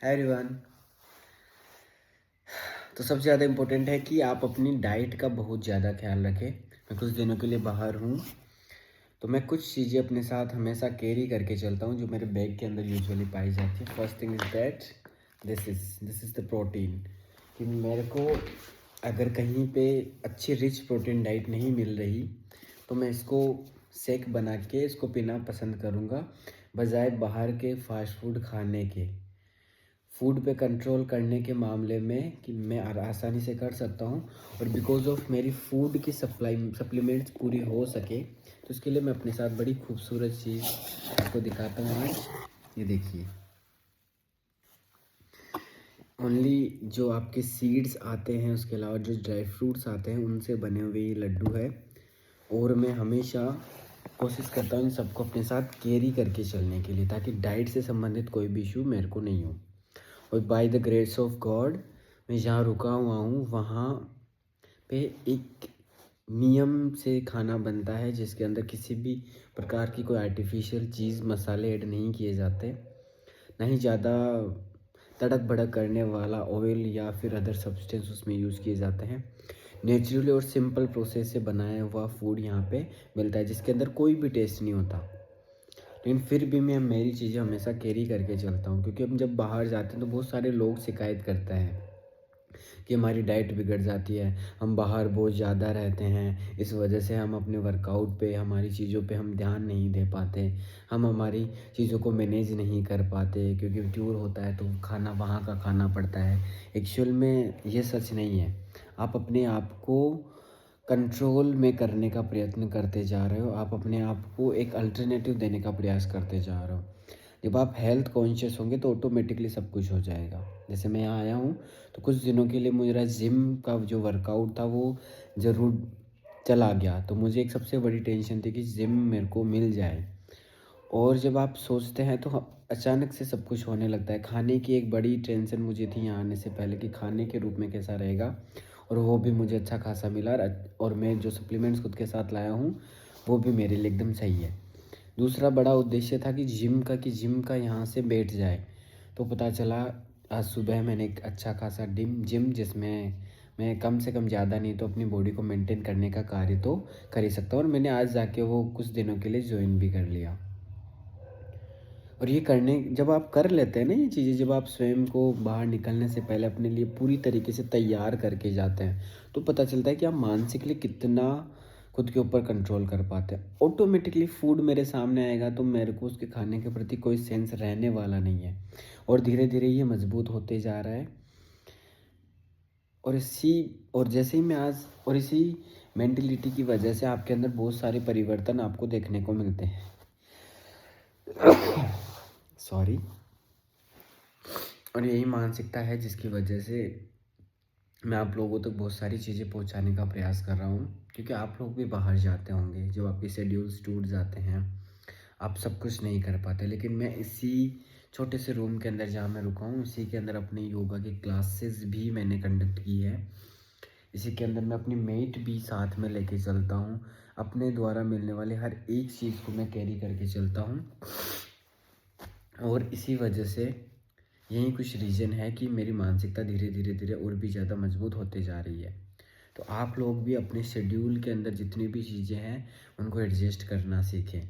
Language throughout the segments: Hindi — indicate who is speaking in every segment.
Speaker 1: Hi everyone. तो सबसे ज़्यादा इम्पोर्टेंट है कि आप अपनी डाइट का बहुत ज़्यादा ख्याल रखें। मैं कुछ दिनों के लिए बाहर हूँ, तो मैं कुछ चीज़ें अपने साथ हमेशा कैरी करके चलता हूँ जो मेरे बैग के अंदर यूजुअली पाई जाती है। First thing is that this is the protein. कि मेरे को अगर कहीं पे अच्छी रिच प्रोटीन डाइट नहीं मिल रही तो मैं इसको शेक बना के इसको पीना पसंद करूँगा, बजाय बाहर के फास्ट फूड खाने के। फूड पे कंट्रोल करने के मामले में कि मैं आसानी से कर सकता हूँ, और बिकॉज ऑफ मेरी फूड की सप्लीमेंट्स पूरी हो सके तो इसके लिए मैं अपने साथ बड़ी खूबसूरत चीज़ आपको दिखाता हूँ आज। ये देखिए, ओनली जो आपके सीड्स आते हैं उसके अलावा जो ड्राई फ्रूट्स आते हैं उनसे बने हुए ये लड्डू है। और मैं हमेशा कोशिश करता हूँ इन सबको अपने साथ कैरी करके चलने के लिए, ताकि डाइट से संबंधित कोई भी इशू मेरे को नहीं हो। और by the grace of God मैं जहाँ रुका हुआ हूँ वहाँ पे एक नियम से खाना बनता है, जिसके अंदर किसी भी प्रकार की कोई आर्टिफिशियल चीज़ मसाले ऐड नहीं किए जाते, ना ही ज़्यादा तड़क भड़क करने वाला ऑयल या फिर अदर सब्सटेंस उसमें यूज़ किए जाते हैं। नेचुरली और सिंपल प्रोसेस से बनाया हुआ फूड यहाँ पे मिलता है, जिसके अंदर कोई भी टेस्ट नहीं होता। लेकिन फिर भी मैं मेरी चीज़ें हमेशा कैरी करके चलता हूँ, क्योंकि हम जब बाहर जाते हैं तो बहुत सारे लोग शिकायत करते हैं कि हमारी डाइट बिगड़ जाती है, हम बाहर बहुत ज़्यादा रहते हैं, इस वजह से हम अपने वर्कआउट पे, हमारी चीज़ों पे हम ध्यान नहीं दे पाते, हम हमारी चीज़ों को मैनेज नहीं कर पाते, क्योंकि टूर होता है तो खाना वहाँ का खाना पड़ता है। एक्चुअल में ये सच नहीं है। आप अपने आप को कंट्रोल में करने का प्रयत्न करते जा रहे हो, आप अपने आप को एक अल्टरनेटिव देने का प्रयास करते जा रहे हो। जब आप हेल्थ कॉन्शियस होंगे तो ऑटोमेटिकली सब कुछ हो जाएगा। जैसे मैं यहाँ आया हूँ तो कुछ दिनों के लिए मेरा जिम का जो वर्कआउट था वो ज़रूर चला गया, तो मुझे एक सबसे बड़ी टेंशन थी कि जिम मेरे को मिल जाए। और जब आप सोचते हैं तो अचानक से सब कुछ होने लगता है। खाने की एक बड़ी टेंशन मुझे थी यहाँ आने से पहले कि खाने के रूप में कैसा रहेगा, और वो भी मुझे अच्छा खासा मिला। और मैं जो सप्लीमेंट्स खुद के साथ लाया हूँ वो भी मेरे लिए एकदम सही है। दूसरा बड़ा उद्देश्य था कि जिम का यहाँ से बैठ जाए, तो पता चला आज सुबह मैंने एक अच्छा खासा जिम जिसमें मैं कम से कम ज़्यादा नहीं तो अपनी बॉडी को मेंटेन करने का कार्य तो कर ही सकता हूँ, और मैंने आज जाके वो कुछ दिनों के लिए ज्वाइन भी कर लिया। और ये करने जब आप कर लेते हैं ना ये चीज़ें, जब आप स्वयं को बाहर निकलने से पहले अपने लिए पूरी तरीके से तैयार करके जाते हैं, तो पता चलता है कि आप मानसिकली कितना खुद के ऊपर कंट्रोल कर पाते हैं। ऑटोमेटिकली फूड मेरे सामने आएगा तो मेरे को उसके खाने के प्रति कोई सेंस रहने वाला नहीं है, और धीरे धीरे ये मजबूत होते जा रहा है। और इसी और जैसे ही मैं आज और इसी मेंटेलिटी की वजह से आपके अंदर बहुत सारे परिवर्तन आपको देखने को मिलते हैं। सॉरी। और यही मानसिकता है जिसकी वजह से मैं आप लोगों तक बहुत सारी चीज़ें पहुंचाने का प्रयास कर रहा हूं, क्योंकि आप लोग भी बाहर जाते होंगे, जब आपके शेड्यूल्स टूट जाते हैं, आप सब कुछ नहीं कर पाते। लेकिन मैं इसी छोटे से रूम के अंदर जहाँ मैं रुका हूँ इसी के अंदर अपने योगा की क्लासेस भी मैंने कंडक्ट की है। इसी के अंदर मैं अपनी मेट भी साथ में लेके चलता हूँ। अपने द्वारा मिलने वाले हर एक चीज़ को मैं कैरी करके चलता हूँ, और इसी वजह से यही कुछ रीज़न है कि मेरी मानसिकता धीरे धीरे धीरे और भी ज़्यादा मजबूत होते जा रही है। तो आप लोग भी अपने शेड्यूल के अंदर जितनी भी चीज़ें हैं उनको एडजस्ट करना सीखें।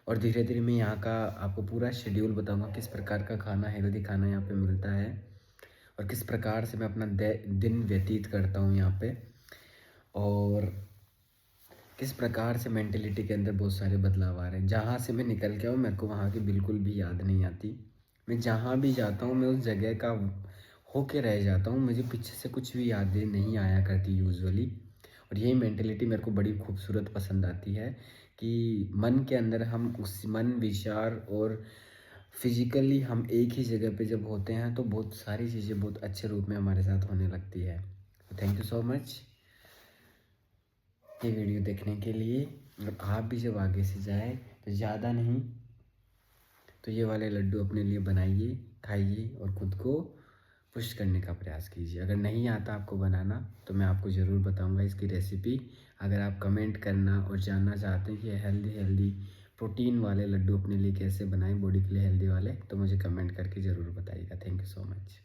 Speaker 1: और धीरे धीरे मैं यहाँ का आपको पूरा शेड्यूल बताऊँगा, किस प्रकार का खाना, हेल्दी खाना यहाँ पे मिलता है, और किस प्रकार से मैं अपना दिन व्यतीत करता हूँ यहाँ पे, और किस प्रकार से मेंटेलिटी के अंदर बहुत सारे बदलाव आ रहे हैं। जहाँ से मैं निकल के आऊँ मेरे को वहाँ की बिल्कुल भी याद नहीं आती। मैं जहाँ भी जाता हूँ मैं उस जगह का होके रह जाता हूँ, मुझे पीछे से कुछ भी यादें नहीं आया करती यूजुअली। और यही मेंटेलिटी मेरे को बड़ी खूबसूरत पसंद आती है कि मन के अंदर हम उस मन, विचार और फिजिकली हम एक ही जगह पे जब होते हैं तो बहुत सारी चीज़ें बहुत अच्छे रूप में हमारे साथ होने लगती है। थैंक यू सो मच ये वीडियो देखने के लिए। और आप भी जब आगे से जाए तो ज़्यादा नहीं तो ये वाले लड्डू अपने लिए बनाइए, खाइए और ख़ुद को पुश करने का प्रयास कीजिए। अगर नहीं आता आपको बनाना तो मैं आपको ज़रूर बताऊंगा इसकी रेसिपी। अगर आप कमेंट करना और जानना चाहते हैं कि हेल्दी हेल्दी प्रोटीन वाले लड्डू अपने लिए कैसे बनाएं, बॉडी के लिए हेल्दी वाले, तो मुझे कमेंट करके ज़रूर बताइएगा। Thank you so much.